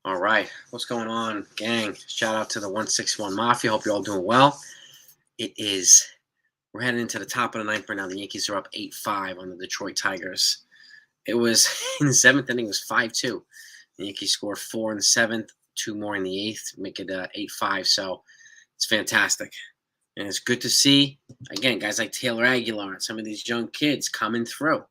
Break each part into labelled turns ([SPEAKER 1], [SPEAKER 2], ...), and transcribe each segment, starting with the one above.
[SPEAKER 1] All right, what's going on, gang? Shout out to the 161 Mafia. Hope you're all doing well. It is, we're heading into the top of the ninth right now. The Yankees are up 8-5 on the Detroit Tigers. It was, in the seventh inning, it was 5-2. The Yankees score four in the seventh, two more in the eighth, make it 8-5. So it's fantastic. And it's good to see, again, guys like Taylor Aguilar and some of these young kids coming through.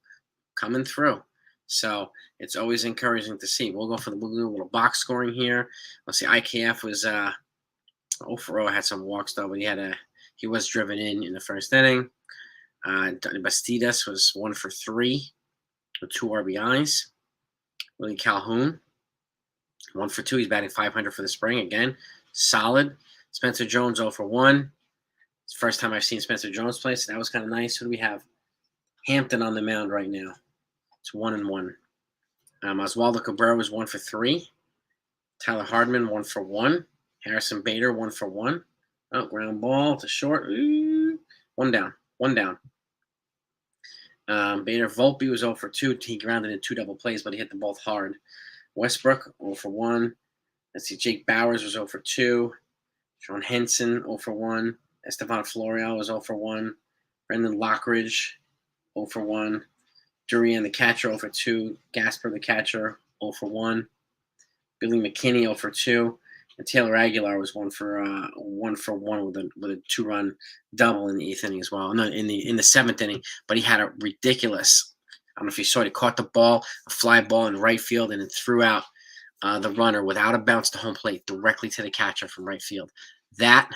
[SPEAKER 1] So it's always encouraging to see. We'll do a little box scoring here. Let's see. IKF was 0 for 0. Had some walks though, but he was driven in the first inning. Bastidas was 1 for 3 with 2 RBIs. Willie Calhoun 1 for 2. He's batting .500 for the spring again. Solid. Spencer Jones 0 for 1. It's the first time I've seen Spencer Jones play, so that was kind of nice. Who do we have? Hampton on the mound right now. It's 1-1. Oswaldo Cabrera was 1 for 3. Tyler Hardman 1 for 1. Harrison Bader 1 for 1. Oh, ground ball to short. Ooh. One down. Bader Volpe was 0 for 2. He grounded in 2 double plays, but he hit them both hard. Westbrook 0 for 1. Let's see. Jake Bowers was 0 for 2. Sean Henson 0 for 1. Estevan Florial was 0 for 1. Brendan Lockridge 0 for 1. Durian, the catcher, 0 for 2. Gasper, the catcher, 0 for 1. Billy McKinney, 0 for 2. And Taylor Aguilar was 1 for 1 with a 2-run double in the eighth inning as well. No, in the seventh inning, but he had a ridiculous. I don't know if you saw it. He caught the ball, a fly ball in right field, and then threw out the runner without a bounce to home plate directly to the catcher from right field. That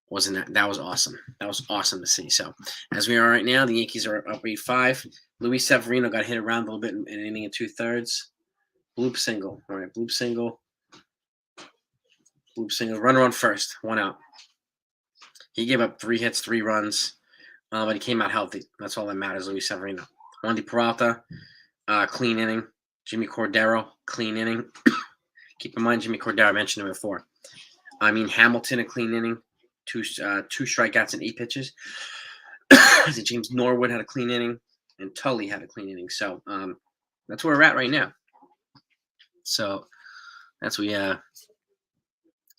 [SPEAKER 1] was awesome. That was awesome to see. So as we are right now, the Yankees are up 8-5. Luis Severino got hit around a little bit in an inning and 2/3. Bloop single. All right, bloop single. Runner on first. 1 out. He gave up 3 hits, 3 runs, but he came out healthy. That's all that matters, Luis Severino. Wandy Peralta, clean inning. Jimmy Cordero, clean inning. Keep in mind, Jimmy Cordero, I mentioned him before. Hamilton, a clean inning. 2 strikeouts and 8 pitches. James Norwood had a clean inning, and Tully had a clean inning. So that's where we're at right now. So it's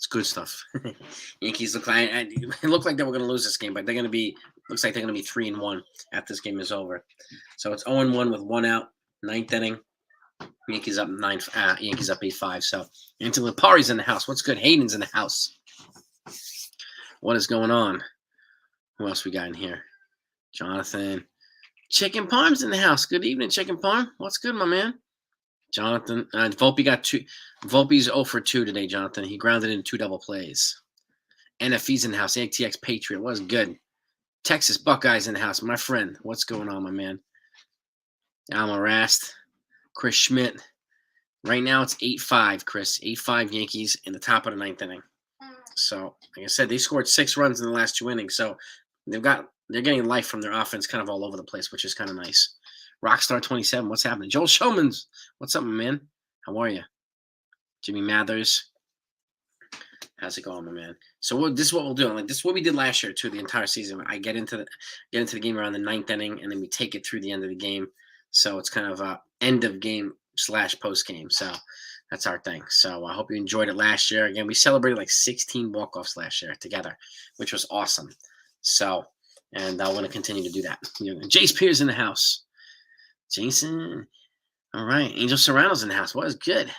[SPEAKER 1] good stuff. Yankees look like it looked like they were going to lose this game, but looks like they're going to be 3-1 after this game is over. So it's 0-1 with 1 out, ninth inning. Yankees up 8-5. So until Lipari's in the house. What's good? Hayden's in the house. What is going on? Who else we got in here? Jonathan. Chicken Parm's in the house. Good evening, Chicken Parm. What's good, my man? Jonathan. Volpe got 2. Volpe's 0 for 2 today, Jonathan. He grounded in 2 double plays. NFE's in the house. ATX Patriot. What's good? Texas Buckeyes in the house. My friend. What's going on, my man? Alma Rast. Chris Schmidt. Right now it's 8-5, Chris. 8-5 Yankees in the top of the ninth inning. So, like I said, they scored 6 runs in the last 2 innings. So they're getting life from their offense kind of all over the place, which is kind of nice. Rockstar 27, what's happening? Joel Showman's, what's up, my man? How are you? Jimmy Mathers, how's it going, my man? So this is what we'll do. Like this is what we did last year too, the entire season. I get into the game around the ninth inning, and then we take it through the end of the game. So it's kind of a end of game / post game. So that's our thing. So I hope you enjoyed it last year. Again, we celebrated like 16 walk-offs last year together, which was awesome. So, and I want to continue to do that. Jace Pierce in the house. Jason. All right. Angel Serrano's in the house. What is good?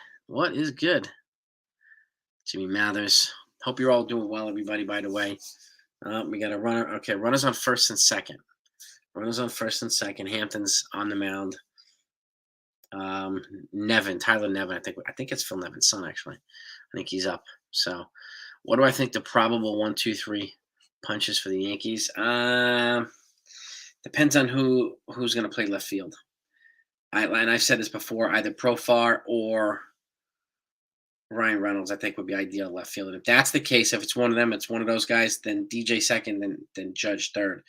[SPEAKER 1] Jimmy Mathers. Hope you're all doing well, everybody, by the way. We got a runner. Okay, runners on first and second. Hampton's on the mound. Tyler Nevin. I think it's Phil Nevin's son, actually. I think he's up. So, what do I think the probable 1, 2, 3 punches for the Yankees? Depends on who's going to play left field. I've said this before. Either Profar or Ryan Reynolds, I think, would be ideal left field. And if that's the case, if it's one of them, it's one of those guys, then DJ second, then Judge third.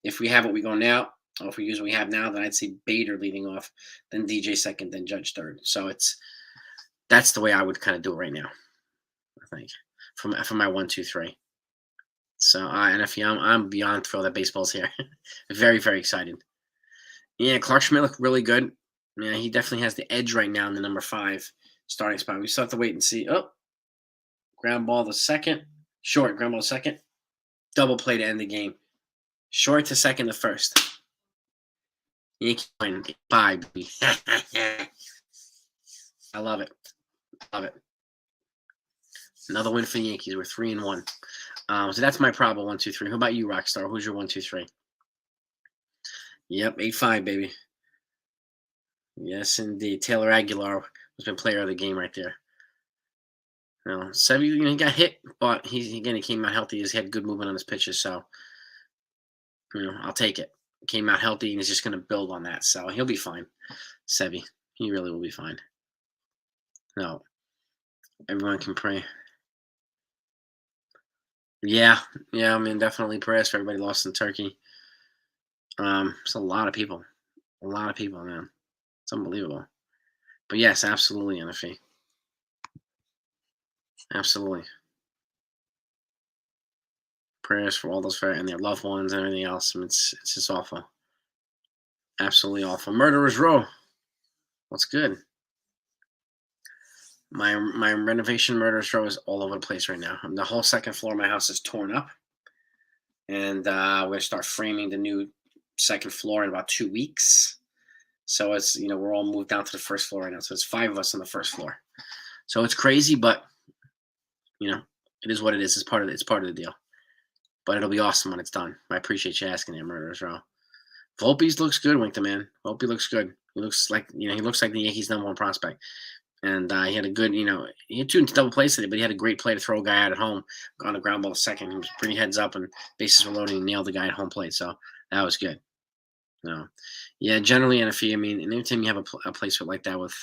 [SPEAKER 1] If we have what we go now, or if we use what we have now, then I'd say Bader leading off, then DJ second, then Judge third. So that's the way I would kind of do it right now, I think, for my 1, 2, 3. So NFE, I'm beyond thrilled that baseball's here. Very, very excited. Yeah, Clark Schmidt looked really good. Yeah, he definitely has the edge right now in the number 5. starting spot. We still have to wait and see. Oh, ground ball the second, short ground ball second, double play to end the game. Short to second to first. Yankees win 5. Baby. I love it. Love it. Another win for the Yankees. We're 3-1. So that's my probable 1-2-3. Who about you, Rockstar? Who's your 1-2-3? Yep, 8-5, baby. Yes, indeed. Taylor Aguilar has been player of the game right there. No, Sevy, he got hit, but he came out healthy. He's had good movement on his pitches, so I'll take it. Came out healthy and he's just going to build on that, so he'll be fine. Sevy, he really will be fine. No, everyone can pray. Yeah, I mean, definitely prayers for everybody lost in Turkey. It's a lot of people, man. It's unbelievable. But yes, absolutely, NFE. Absolutely. Prayers for all those and their loved ones and everything else. I mean, it's just awful. Absolutely awful. Murderers Row. What's good? My renovation Murderers Row is all over the place right now. The whole second floor of my house is torn up, and we're gonna start framing the new second floor in about 2 weeks. So it's we're all moved down to the first floor right now. So it's 5 of us on the first floor. So it's crazy, but it is what it is. It's part of the deal. But it'll be awesome when it's done. I appreciate you asking that, Murderers Row. Volpe's looks good, Winkta, man. Volpe looks good. He looks like he looks like the Yankees' #1 prospect. And he had a good, he had 2 double plays today, but he had a great play to throw a guy out at home on a ground ball second. He was pretty heads up and bases were loading and nailed the guy at home plate. So that was good. No, yeah, generally NFE. I mean, anytime you have a place like that with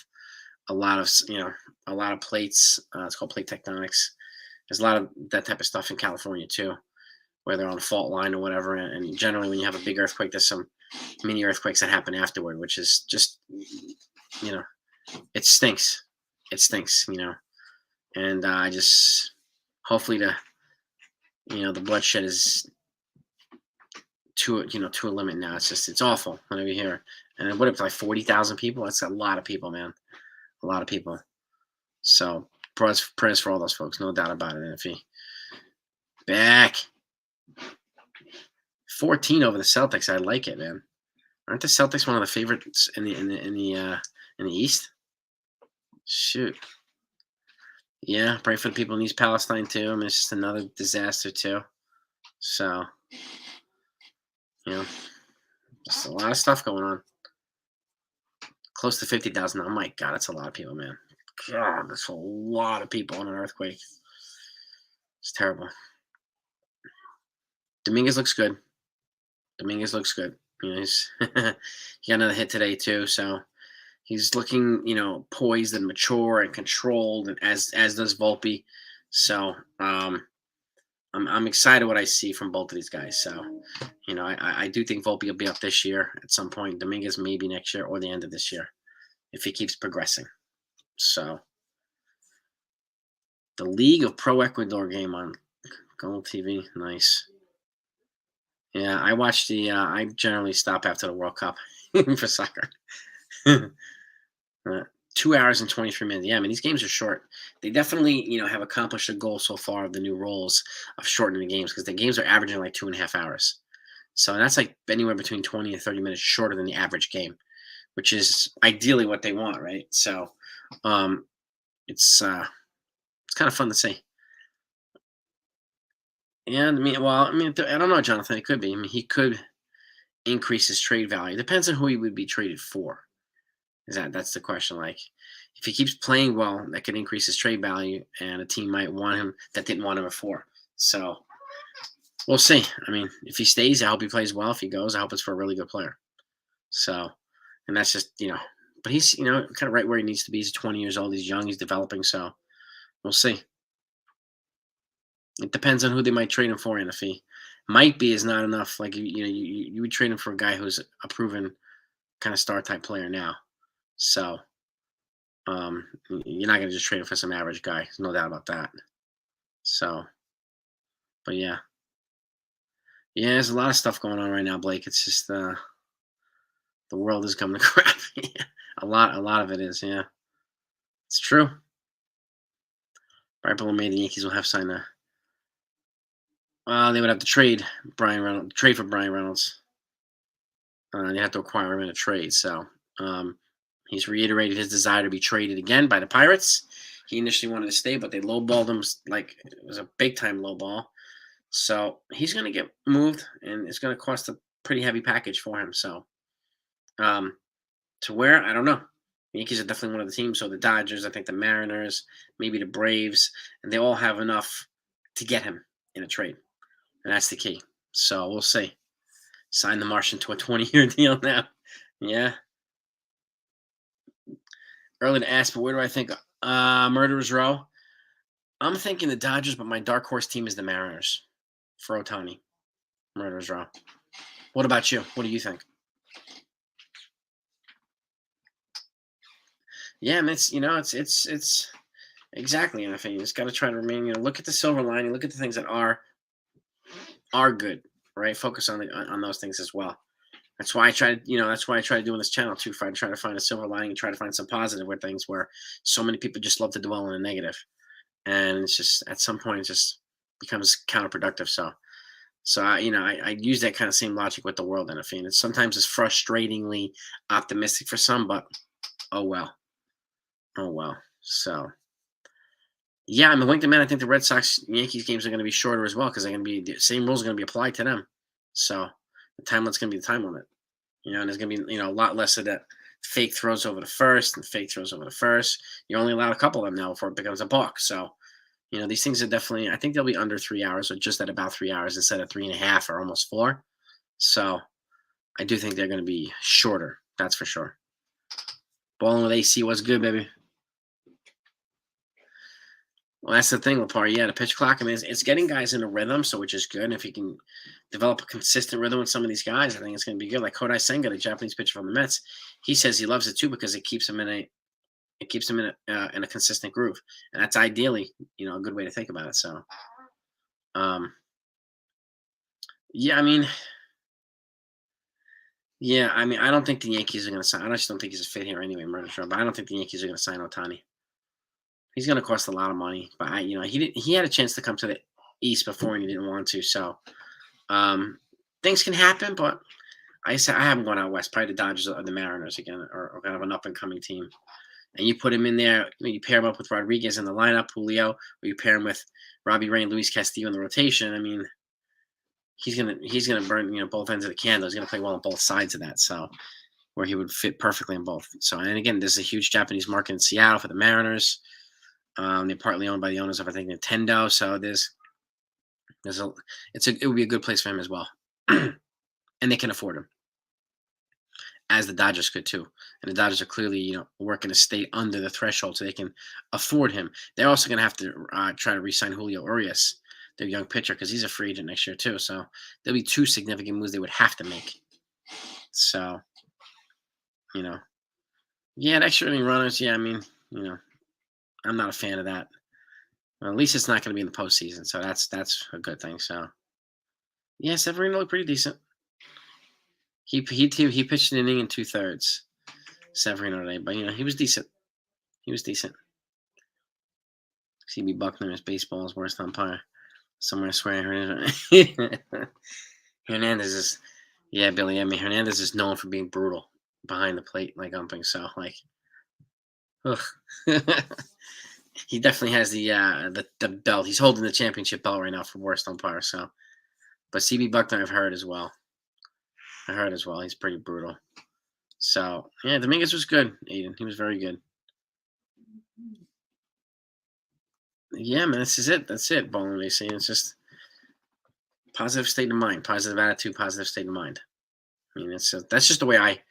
[SPEAKER 1] a lot of plates, it's called plate tectonics. There's a lot of that type of stuff in California too, where they're on a fault line or whatever. And generally, when you have a big earthquake, there's some mini earthquakes that happen afterward, which is just, it stinks. It stinks, And I just hopefully the bloodshed is to a limit now. It's awful whenever you hear. And what if like 40,000 people? That's a lot of people, man. A lot of people. So prayers for all those folks, no doubt about it. NFE. Back 14 over the Celtics. I like it, man. Aren't the Celtics one of the favorites in the East? Shoot. Yeah, pray for the people in East Palestine too. I mean, it's just another disaster too. So, just a lot of stuff going on. Close to 50,000. Oh my God, that's a lot of people, man. God, that's a lot of people on an earthquake. It's terrible. Dominguez looks good. He's he got another hit today too, so he's looking, poised and mature and controlled, and as does Volpe. So I'm excited what I see from both of these guys. So I do think Volpe will be up this year at some point. Dominguez maybe next year or the end of this year if he keeps progressing. So the League of Pro Ecuador game on Gold TV, nice. Yeah, I watch I generally stop after the World Cup for soccer. 2 hours and 23 minutes. Yeah, I mean, these games are short. They definitely, have accomplished a goal so far of the new rules of shortening the games because the games are averaging like 2.5 hours. So that's like anywhere between 20 and 30 minutes shorter than the average game, which is ideally what they want, right? So it's kind of fun to see. And I don't know, Jonathan. It could be. I mean, he could increase his trade value. Depends on who he would be traded for. That's the question? Like, if he keeps playing well, that could increase his trade value, and a team might want him that didn't want him before. So we'll see. I mean, if he stays, I hope he plays well. If he goes, I hope it's for a really good player. So, and that's just but he's kind of right where he needs to be. He's 20 years old. He's young. He's developing. So we'll see. It depends on who they might trade him for, and if he might be is not enough. Like you would trade him for a guy who's a proven kind of star type player now. So you're not going to just trade him for some average guy. There's no doubt about that. So, but yeah, there's a lot of stuff going on right now, Blake. It's just the world is coming to crap. A lot of it is. Yeah, it's true. Right below me, the Yankees will have signed a. They would have to trade Brian Reynolds, trade for Brian Reynolds. They have to acquire him in a trade. So he's reiterated his desire to be traded again by the Pirates. He initially wanted to stay, but they lowballed him like it was a big time lowball. So he's going to get moved, and it's going to cost a pretty heavy package for him. So um, to where I don't know. The Yankees are definitely one of the teams. So the Dodgers, I think the Mariners, maybe the Braves, and they all have enough to get him in a trade, and that's the key. So we'll see. Sign the Martian to a 20-year deal now. Yeah. Early to ask, but where do I think Murderers Row? I'm thinking the Dodgers, but my dark horse team is the Mariners for Otani. Murderers Row. What about you? What do you think? Yeah, and it's exactly. And I think you just got to try to remain. Look at the silver lining. Look at the things that are good. Right. Focus on those things as well. That's why I try to, that's why I try to do on this channel too. Try to find a silver lining and try to find some positive with things where so many people just love to dwell on the negative, and it's just at some point it just becomes counterproductive. So I use that kind of same logic with the world, and I mean, sometimes it's frustratingly optimistic for some, but oh well, oh well. So yeah, I mean, Wington man, I think the Red Sox Yankees games are going to be shorter as well because they're going to be the same rules are going to be applied to them. So the time limit's going to be the time limit. And there's going to be, a lot less of that fake throws over the first and fake throws over the first. You're only allowed a couple of them now before it becomes a balk. So, these things are definitely, I think they'll be under 3 hours or just at about 3 hours instead of 3.5 or almost 4. So I do think they're going to be shorter. That's for sure. Bowling with AC was good, baby. Well, that's the thing, Lepar. Yeah, the pitch clock. I mean, it's getting guys in a rhythm, so which is good. And if you can develop a consistent rhythm with some of these guys, I think it's going to be good. Like Kodai Senga, the Japanese pitcher from the Mets, he says he loves it too because it keeps him in a consistent groove, and that's ideally, a good way to think about it. So, um, yeah, I mean, I don't think the Yankees are going to sign. I just don't think he's a fit here anyway, Murder Show. But I don't think the Yankees are going to sign Otani. He's going to cost a lot of money, but he had a chance to come to the East before and he didn't want to. So things can happen, but I haven't gone out west. Probably the Dodgers or the Mariners again, or kind of an up and coming team. And you put him in there, you pair him up with Rodriguez in the lineup, Julio, or you pair him with Robbie Ray and Luis Castillo in the rotation. I mean, he's gonna burn both ends of the candle. He's gonna play well on both sides of that. So where he would fit perfectly in both. So and again, there's a huge Japanese market in Seattle for the Mariners. They're partly owned by the owners of I think Nintendo, so it would be a good place for him as well, and they can afford him, as the Dodgers could too. And the Dodgers are clearly working to stay under the threshold so they can afford him. They're also going to have to try to re-sign Julio Urias, their young pitcher, because he's a free agent next year too. So there'll be 2 significant moves they would have to make. So yeah, the extra inning runners. Yeah, I mean, I'm not a fan of that. Well, at least it's not going to be in the postseason, so that's a good thing. So, yeah, Severino looked pretty decent. He pitched an inning in 2/3. Severino today, but he was decent. He was decent. CB Buckner is baseball's worst umpire. Somewhere swearing Hernandez is, yeah, Billy. I mean, Hernandez is known for being brutal behind the plate, like umping. So, like, ugh. He definitely has the belt. He's holding the championship belt right now for worst umpire. So, but CB Buckner, I've heard as well. He's pretty brutal. So yeah, Dominguez was good. Aiden, he was very good. Yeah, man, this is it. That's it. Bowling racing. It's just positive state of mind, positive attitude, positive state of mind. I mean, that's just the way I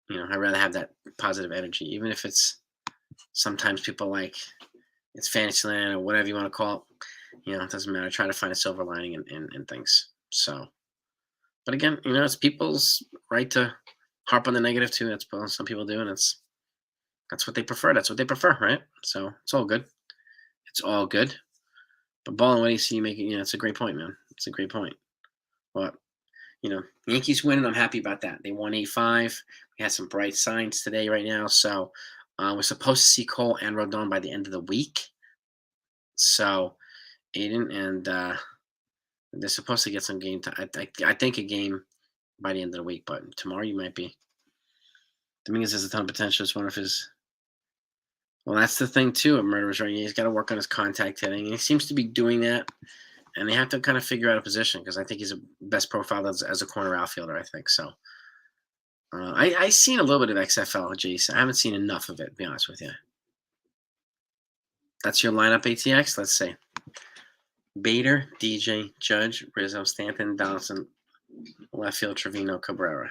[SPEAKER 1] rather have that positive energy, even if it's sometimes people like it's Fantasyland or whatever you want to call it. It doesn't matter. I try to find a silver lining in things. So, but again, it's people's right to harp on the negative too. That's what some people do, and that's what they prefer. That's what they prefer, right? So it's all good. It's all good. But balling, what do you see you making? It's a great point, man. It's a great point. But Yankees winning. I'm happy about that. They won 8-5. We had some bright signs today, right now. So we're supposed to see Cole and Rodon by the end of the week. So Aiden and they're supposed to get some game time. I think a game by the end of the week, but tomorrow you might be. Dominguez has a ton of potential. It's one of his. Well, that's the thing too. At Murderers, right? He's got to work on his contact hitting. And he seems to be doing that, and they have to kind of figure out a position because I think he's a best profile as a corner outfielder. I think so. I seen a little bit of XFL, Jason. I haven't seen enough of it. To be honest with you. That's your lineup, ATX. Let's see: Bader, DJ, Judge, Rizzo, Stanton, Donaldson, left field, Trevino, Cabrera.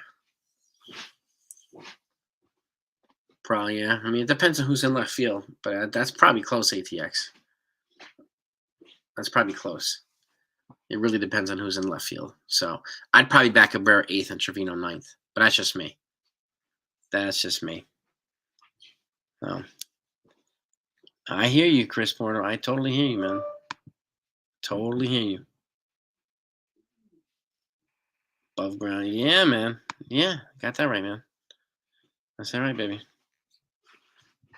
[SPEAKER 1] Probably, yeah. I mean, it depends on who's in left field, but that's probably close, ATX. That's probably close. It really depends on who's in left field. So I'd probably back Cabrera 8th and Trevino 9th, but that's just me. That's just me. So, I hear you, Chris Porter. I totally hear you, man. Totally hear you. Above ground. Yeah, man. Yeah, got that right, man. That's all right, baby.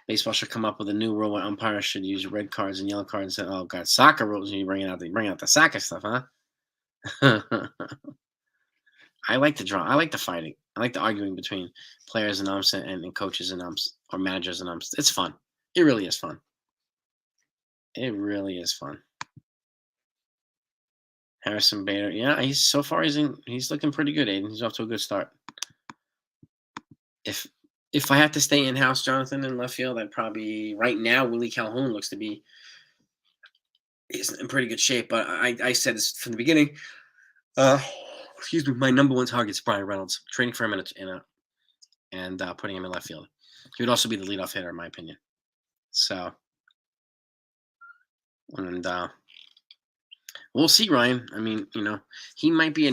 [SPEAKER 1] Baseball should come up with a new rule where umpires should use red cards and yellow cards. And, oh god, soccer rules. You bring out the soccer stuff, huh? I like the draw. I like the fighting. I like the arguing between players and umps and coaches and umps or managers and umps. It's fun. It really is fun. It really is fun. Harrison Bader. Yeah, he's looking pretty good, Aiden. He's off to a good start. If I have to stay in house, Jonathan, in left field, I'd probably right now Willie Calhoun looks to be is in pretty good shape. But I said this from the beginning. Uh, excuse me. My number one target is Brian Reynolds. Trading for him and putting him in left field. He would also be the leadoff hitter, in my opinion. So, and we'll see, Ryan. I mean, he might be a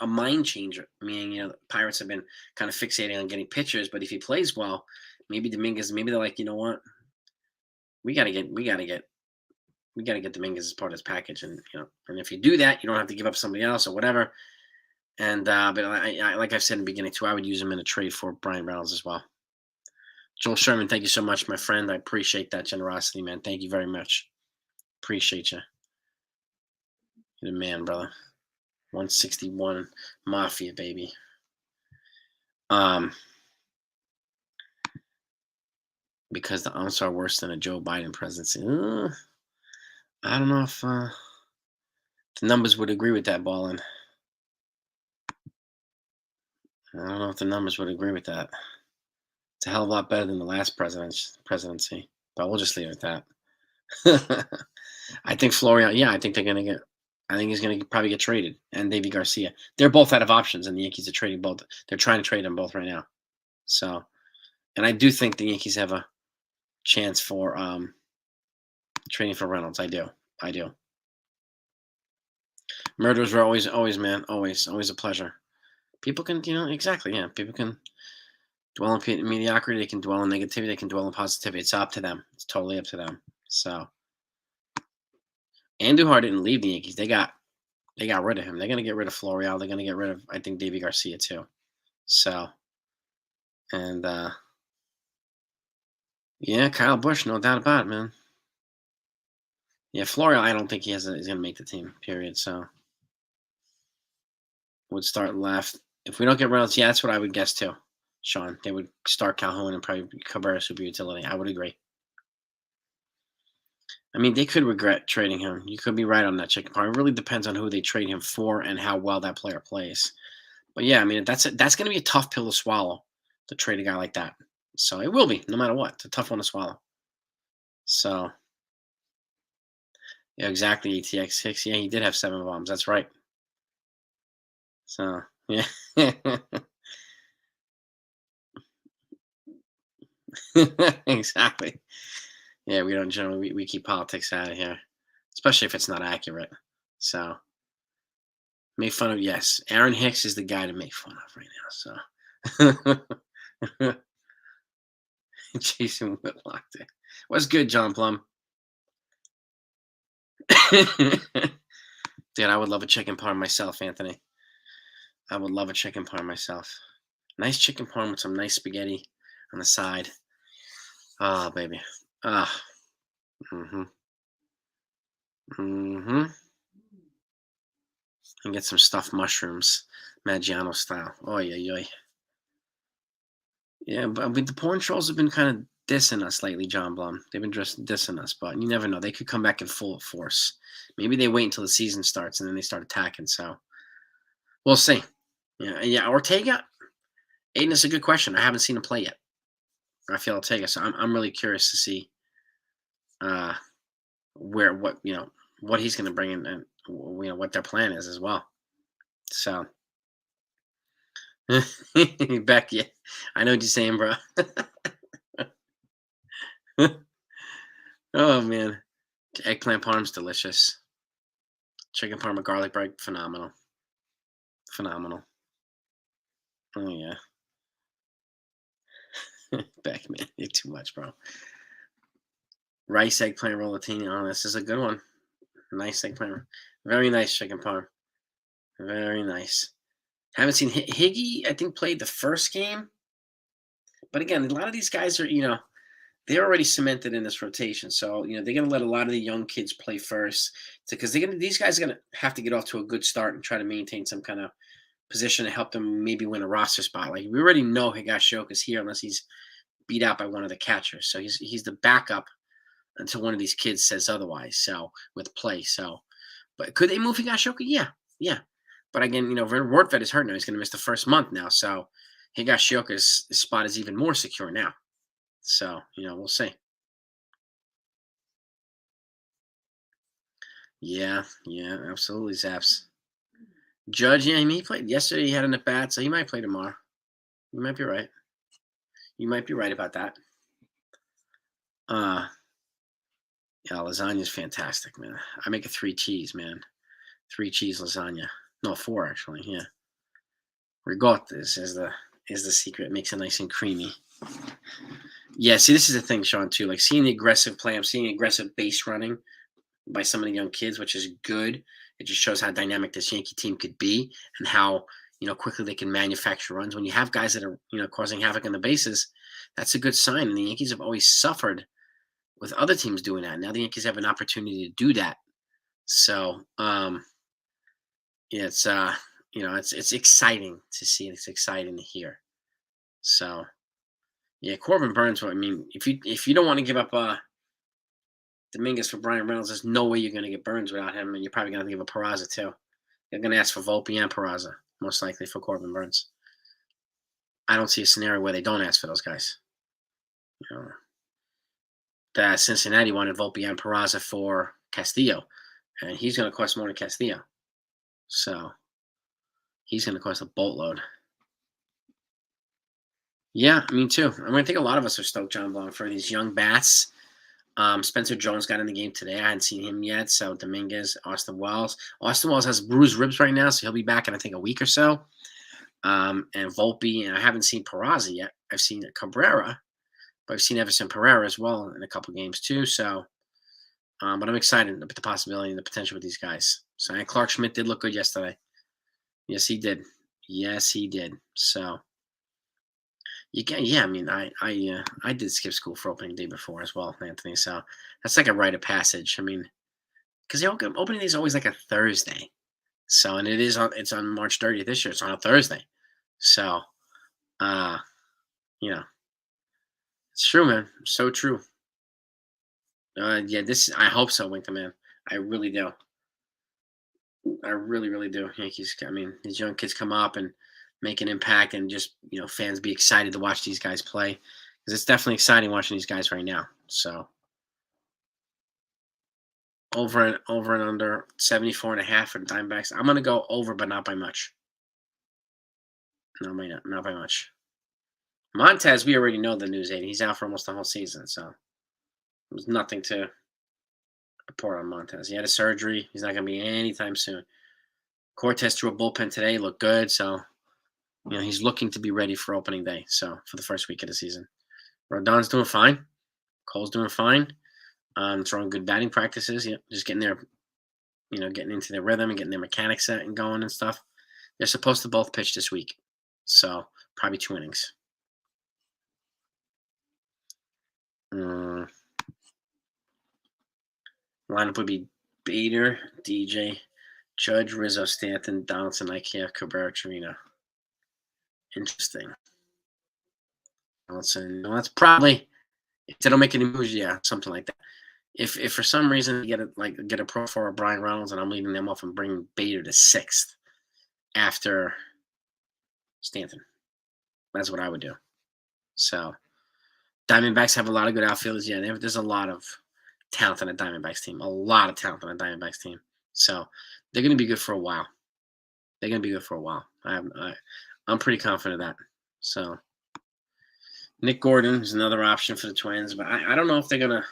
[SPEAKER 1] mind changer. I mean, the Pirates have been kind of fixating on getting pitchers, but if he plays well, maybe Dominguez, maybe they're like, you know what, we gotta get Dominguez as part of this package, and and if you do that, you don't have to give up somebody else or whatever. And but I like I've said in the beginning too, I would use him in a trade for Brian Reynolds as well. Joel Sherman, thank you so much, my friend. I appreciate that generosity, man. Thank you very much. Appreciate you. You're the man, brother. 161 Mafia, baby. Because the umps are worse than a Joe Biden presidency. I don't know if the numbers would agree with that, Ballin. I don't know if the numbers would agree with that. It's a hell of a lot better than the last presidency, but we'll just leave it at that. I think Florian. Yeah, I think they're gonna get. I think he's gonna probably get traded, and Davy Garcia. They're both out of options, and the Yankees are trading both. They're trying to trade them both right now. So, and I do think the Yankees have a chance for trading for Reynolds. I do. Murders were always, man, always a pleasure. People can, exactly, yeah. People can dwell in mediocrity. They can dwell in negativity. They can dwell in positivity. It's up to them. It's totally up to them. So, Andujar didn't leave the Yankees. They got rid of him. They're gonna get rid of Florial. They're gonna get rid of, I think, Davy Garcia too. So, and yeah, Kyle Busch, no doubt about it, man. Yeah, Florial, I don't think is gonna make the team. Period. So, would start left. If we don't get Reynolds, yeah, that's what I would guess too, Sean. They would start Calhoun and probably Cabrera super utility. I would agree. I mean, they could regret trading him. You could be right on that chicken part. It really depends on who they trade him for and how well that player plays. But yeah, I mean, that's going to be a tough pill to swallow to trade a guy like that. So it will be, no matter what. It's a tough one to swallow. So yeah, exactly. ATX Hicks. Yeah, he did have 7 bombs. That's right. So yeah. Exactly. Yeah, we don't generally we keep politics out of here, especially if it's not accurate. So make fun of, yes. Aaron Hicks is the guy to make fun of right now. So Jason Whitlock. What's good, John Plum? Dude, I would love a chicken parm myself, Anthony. I would love a chicken parm myself. Nice chicken parm with some nice spaghetti on the side. Ah, baby. Ah. Mm-hmm. Mm-hmm. And get some stuffed mushrooms, Maggiano style. Oh yeah, yeah. Yeah, but the porn trolls have been kind of dissing us lately, John Blum. They've been just dissing us, but you never know. They could come back in full force. Maybe they wait until the season starts and then they start attacking. So we'll see. Yeah, yeah. Ortega, Aiden is a good question. I haven't seen him play yet. Rafael Ortega, so I'm really curious to see uh where what he's going to bring in and what their plan is as well. So Beck, yeah, I know what you're saying, bro. Oh man, eggplant parm's delicious. Chicken parm with garlic bread, phenomenal, phenomenal. Oh yeah, Beck, man, you're too much, bro. Rice eggplant rollatini. Oh, this is a good one. Nice eggplant. Very nice chicken parm. Very nice. Haven't seen Higgy. I think played the first game, but again, a lot of these guys are they're already cemented in this rotation. So, they're going to let a lot of the young kids play first because these guys are going to have to get off to a good start and try to maintain some kind of position to help them maybe win a roster spot. Like we already know Higashioka is here unless he's beat out by one of the catchers. So he's the backup until one of these kids says otherwise. So with play. So, but could they move Higashioka? Yeah. Yeah. But again, Rortvet is hurt now. He's going to miss the first month now. So Higashioka's spot is even more secure now. So, we'll see. Yeah, yeah, absolutely, Zaps. Judge, yeah, he played yesterday. He had an at bat, so he might play tomorrow. You might be right. You might be right about that. Uh, yeah, lasagna is fantastic, man. I make a 3 cheese, man. 3 cheese lasagna. No, four actually. Yeah, ricotta is the secret. Makes it nice and creamy. Yeah, see, this is the thing, Sean. Too, like seeing the aggressive play. I'm seeing aggressive base running by some of the young kids, which is good. It just shows how dynamic this Yankee team could be and how quickly they can manufacture runs. When you have guys that are causing havoc on the bases, that's a good sign. And the Yankees have always suffered with other teams doing that. Now the Yankees have an opportunity to do that. So yeah, it's exciting to see. It's exciting to hear. So yeah, Corbin Burns. I mean, if you don't want to give up Dominguez for Brian Reynolds, there's no way you're going to get Burns without him, and you're probably going to give a Peraza too. They're going to ask for Volpe and Peraza, most likely for Corbin Burns. I don't see a scenario where they don't ask for those guys. You know, that Cincinnati wanted Volpe and Peraza for Castillo, and he's going to cost more than Castillo. So he's going to cost a boatload. Yeah, me too. I mean, I think a lot of us are stoked, John Blanc, for these young bats. Spencer Jones got in the game today. I hadn't seen him yet. So Dominguez, Austin Wells. Austin Wells has bruised ribs right now, so he'll be back in I think a week or so. And Volpe, and I haven't seen Peraza yet. I've seen Cabrera, but I've seen Everson Pereira as well in a couple games too. So, but I'm excited about the possibility and the potential with these guys. So, and Clark Schmidt did look good yesterday. Yes, he did. Yes, he did. So, you can, yeah. I mean, I did skip school for opening day before as well, Anthony. So that's like a rite of passage. I mean, because the opening day is always like a Thursday. So, and it's on March 30th this year. It's on a Thursday. So, uh, you know, it's true, man. So true. Yeah, I hope so, Winker, man. I really do. I really, really do. Yankees. I mean, these young kids come up and make an impact, and just fans be excited to watch these guys play because it's definitely exciting watching these guys right now. So over and under 74.5 for the Diamondbacks. I'm gonna go over, but not by much. No, not by much. Montez, we already know the news, Aiden. He's out for almost the whole season, so there's nothing to report on Montez. He had a surgery. He's not gonna be anytime soon. Cortez threw a bullpen today, looked good, so he's looking to be ready for opening day. So for the first week of the season, Rodon's doing fine. Cole's doing fine. Throwing good batting practices. Yeah, just getting their, getting into their rhythm and getting their mechanics set and going and stuff. They're supposed to both pitch this week, so probably 2 innings. Lineup would be Bader, DJ, Judge, Rizzo, Stanton, Donaldson, Ikea, Cabrera, Trevino. Interesting. Donaldson. No, that's probably if they don't make any moves. Yeah, something like that. If for some reason you get a pro for Brian Reynolds and I'm leaving them off and bring Bader to sixth after Stanton, that's what I would do. So Diamondbacks have a lot of good outfielders. Yeah, there's a lot of talent on a Diamondbacks team. A lot of talent on a Diamondbacks team. So they're going to be good for a while. They're going to be good for a while. I'm pretty confident of that. So Nick Gordon is another option for the Twins, but I don't know if they're going to.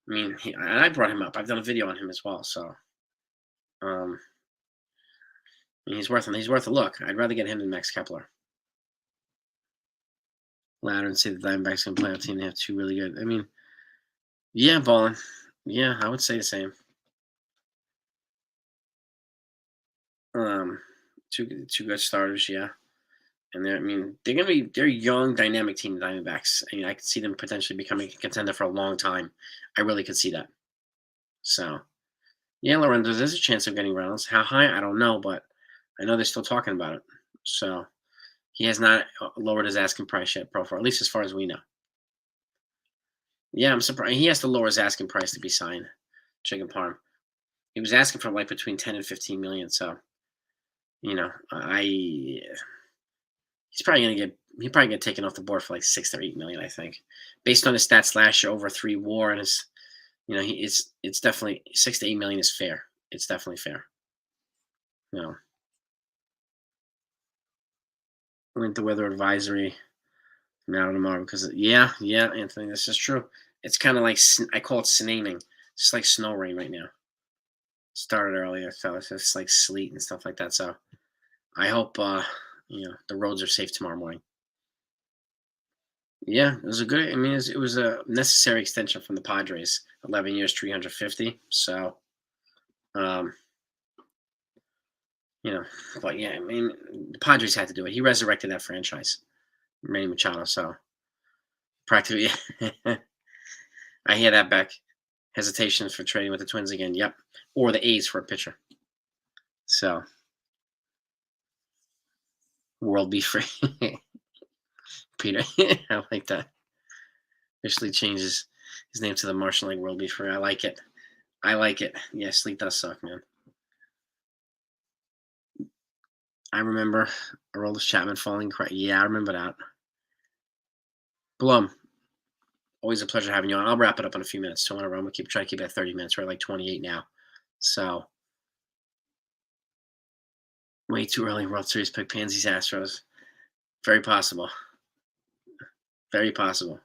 [SPEAKER 1] I mean, I brought him up. I've done a video on him as well. So he's worth a look. I'd rather get him than Max Kepler. Louder and say the Diamondbacks can play a team. They have two really good. I mean, yeah, Ballin. Yeah, I would say the same. Two good starters, yeah. And they're young, dynamic team, the Diamondbacks. I mean, I could see them potentially becoming a contender for a long time. I really could see that. So, yeah, Lorenzo, there's a chance of getting Reynolds. How high? I don't know, but I know they're still talking about it. So, he has not lowered his asking price yet, at least as far as we know. Yeah, I'm surprised. He has to lower his asking price to be signed, Chicken Parm. He was asking for like between 10 and 15 million. So, he's probably gonna get taken off the board for like 6 or 8 million, I think. Based on his stats last year over 3 WAR and his it's definitely 6 to 8 million is fair. It's definitely fair. Winter weather advisory now tomorrow because yeah, Anthony, this is true. It's kind of like I call it snaming. It's like snow rain right now. Started earlier, so it's just like sleet and stuff like that. So I hope the roads are safe tomorrow morning. Yeah, it was a good. I mean, it was a necessary extension from the Padres. 11 years, 350. So, um, but yeah, I mean, the Padres had to do it. He resurrected that franchise, Manny Machado. So practically, I hear that back. Hesitations for trading with the Twins again. Yep, or the A's for a pitcher. So, world be free, Peter. I like that. Officially changes his name to the Martian League World Be Free. I like it. Yeah, sleep does suck, man. I remember Aroldis Chapman falling. Yeah, I remember that. Blum, always a pleasure having you on. I'll wrap it up in a few minutes. So I'm gonna try to keep it at 30 minutes. We're at like 28 now. So way too early World Series pick Pansies Astros. Very possible. Very possible.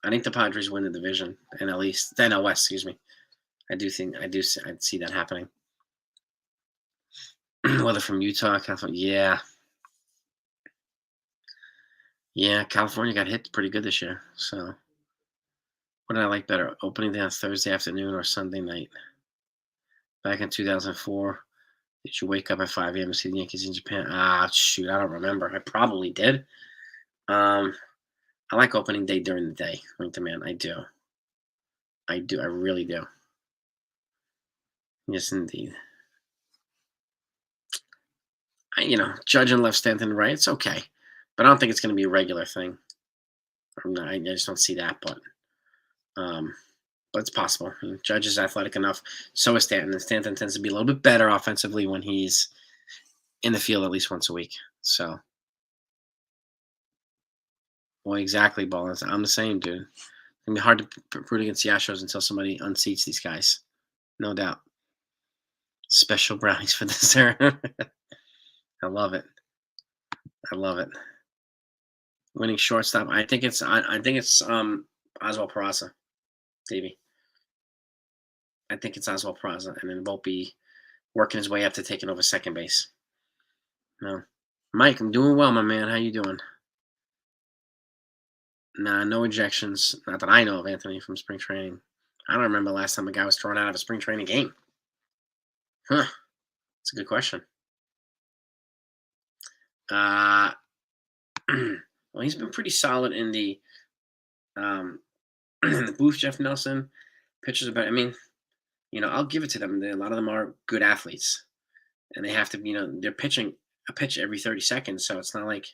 [SPEAKER 1] I think the Padres win the division, NL East, NL West, excuse me. I'd see that happening. Whether from Utah, California, yeah, California got hit pretty good this year. So, what did I like better, opening day on Thursday afternoon or Sunday night? Back in 2004, did you wake up at 5 a.m. to see the Yankees in Japan? Ah, shoot, I don't remember. I probably did. I like opening day during the day, Link the Man. I do. I really do. Yes, indeed. Judge and left Stanton right. It's okay, but I don't think it's going to be a regular thing. I just don't see that, but it's possible. Judge is athletic enough. So is Stanton. And Stanton tends to be a little bit better offensively when he's in the field at least once a week. So, well, exactly, Ballins. I'm the same, dude. It's gonna be hard to root against the Astros until somebody unseats these guys. No doubt. Special brownies for dessert. I love it. Winning shortstop. I think it's Oswald Peraza, Davey. I think it's Oswald Peraza, and then Volpe working his way up to taking over second base. No, Mike, I'm doing well, my man. How you doing? Nah, no ejections. Not that I know of, Anthony, from spring training. I don't remember the last time a guy was thrown out of a spring training game. Huh. That's a good question. Well, he's been pretty solid in the in the booth. Jeff Nelson pitches about. I mean, I'll give it to them. A lot of them are good athletes, and they have to, they're pitching a pitch every 30 seconds, so it's not like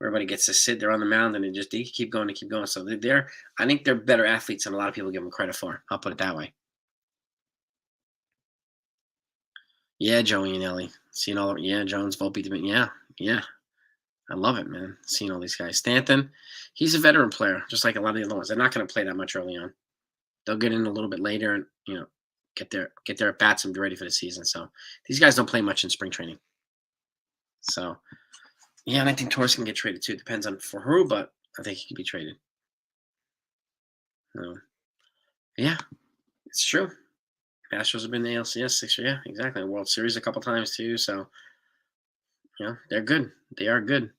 [SPEAKER 1] everybody gets to sit there on the mound and they keep going and keep going. So I think they're better athletes than a lot of people give them credit for. I'll put it that way. Yeah, Joey and Ellie. Seeing yeah, Jones, Volpe, yeah, yeah. I love it, man. Seeing all these guys. Stanton, he's a veteran player, just like a lot of the other ones. They're not going to play that much early on. They'll get in a little bit later and get their at bats and be ready for the season. So these guys don't play much in spring training. So yeah, and I think Torres can get traded too. It depends on for who, but I think he can be traded. So, yeah, it's true. Astros have been in the ALCS 6 year. Yeah, exactly. World Series a couple times too. So they're good. They are good.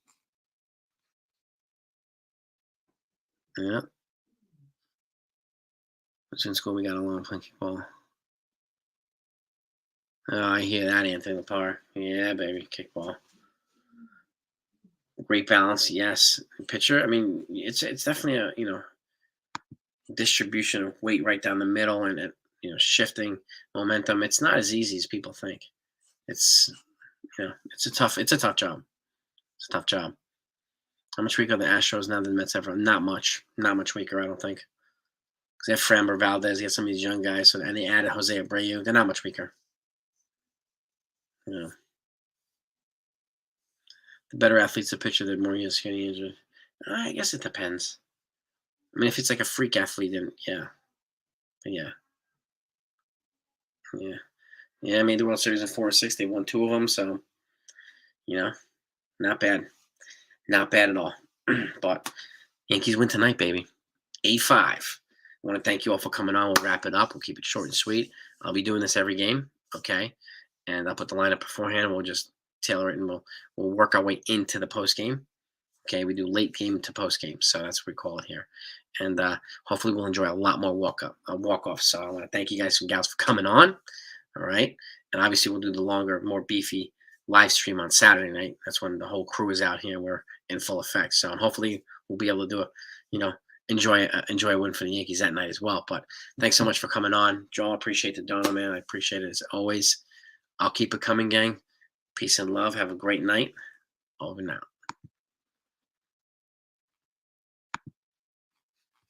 [SPEAKER 1] Yeah. In school, we got along playing kickball. Oh, I hear that, Anthony Lepar. Yeah, baby, kickball. Great balance, yes. Pitcher, I mean, it's definitely a distribution of weight right down the middle and shifting momentum. It's not as easy as people think. It's it's a tough job. It's a tough job. How much weaker are the Astros now than the Mets ever? Not much. Not much weaker, I don't think. Because they have Framber Valdez, they have some of these young guys, and they added Jose Abreu. They're not much weaker. You know, the better athletes, the pitcher, the more he's getting injured. I guess it depends. I mean, if it's like a freak athlete, then yeah, yeah, yeah, yeah. I made the World Series in 4 or 6. They won 2 of them, so you know, not bad, not bad at all. But Yankees win tonight, baby. 8-5. I want to thank you all for coming on. We'll wrap it up. We'll keep it short and sweet. I'll be doing this every game, okay? And I'll put the lineup beforehand. We'll just tailor it, and we'll work our way into the post game. Okay, we do late game to post game, so that's what we call it here. And hopefully, we'll enjoy a lot more walk off. So I want to thank you guys and gals for coming on. All right, and obviously, we'll do the longer, more beefy live stream on Saturday night. That's when the whole crew is out here. We're in full effect. So hopefully, we'll be able to do enjoy a win for the Yankees that night as well. But thanks so much for coming on, Joel. I appreciate the dono, man. I appreciate it as always. I'll keep it coming, gang. Peace and love. Have a great night. Over now.